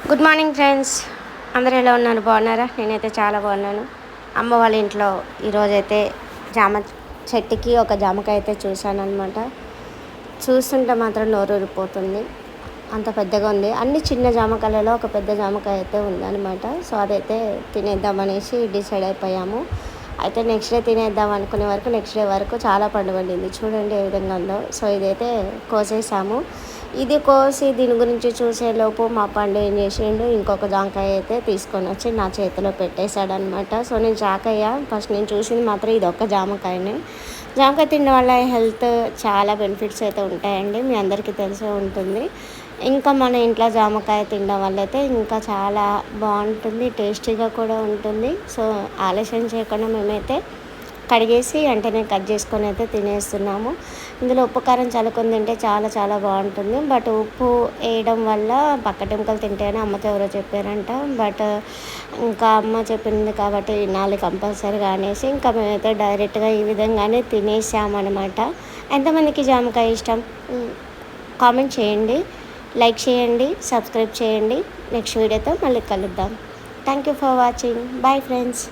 Good morning friends. అందరూ ఎలా ఉన్నారు? బాగున్నారా? నేనైతే చాలా బాగున్నాను. అమ్మ వాళ్ళ ఇంట్లో ఈరోజైతే జామ చెట్టుకి ఒక జామకాయ అయితే చూశాను అనమాట. చూస్తుంటే మాత్రం నోరూరిపోతుంది, అంత పెద్దగా ఉంది. అన్ని చిన్న జామకాయలలో ఒక పెద్ద జామకాయ అయితే ఉందన్నమాట. సో అదైతే తినేద్దామనేసి డిసైడ్ అయిపోయాము. అయితే నెక్స్ట్ డే తినేద్దాం అనుకునే వరకు నెక్స్ట్ డే వరకు చాలా పండు పండింది. చూడండి ఏ విధంగా ఉందో. సో ఇదైతే కోసేసాము. ఇది కోసి దీని గురించి చూసేలోపు మా పండు ఏం చేసిండు, ఇంకొక జామకాయ అయితే తీసుకొని వచ్చి నా చేతిలో పెట్టేశాడనమాట. సో నేను షాక్ అయ్యా. ఫస్ట్ నేను చూసింది మాత్రం ఇది ఒక్క జామకాయనే. జామకాయ తినడం వల్ల హెల్త్ చాలా బెనిఫిట్స్ అయితే ఉంటాయండి, మీ అందరికీ తెలిసే ఉంటుంది. ఇంకా మన ఇంట్లో జామకాయ తినడం వల్ల అయితే ఇంకా చాలా బాగుంటుంది, టేస్టీగా కూడా ఉంటుంది. సో ఆలస్యం చేయకుండా మేమైతే కడిగేసి వెంటనే కట్ చేసుకొని అయితే తినేస్తున్నాము. ఇందులో ఉప్పు కారం చల్లుకొని తింటే చాలా చాలా బాగుంటుంది. బట్ ఉప్పు వేయడం వల్ల పక్కటెముకలు తింటాయని అమ్మతో ఎవరో చెప్పారంట. బట్ ఇంకా అమ్మ చెప్పింది కాబట్టి వినాలి కంపల్సరీగా అనేసి ఇంకా మేమైతే డైరెక్ట్గా ఈ విధంగానే తినేసామన్నమాట. ఎంతమందికి జామకాయ ఇష్టం కామెంట్ చేయండి, లైక్ చేయండి, సబ్స్క్రైబ్ చేయండి. నెక్స్ట్ వీడియోతో మళ్ళీ కలుద్దాం. Thank you for watching. Bye friends.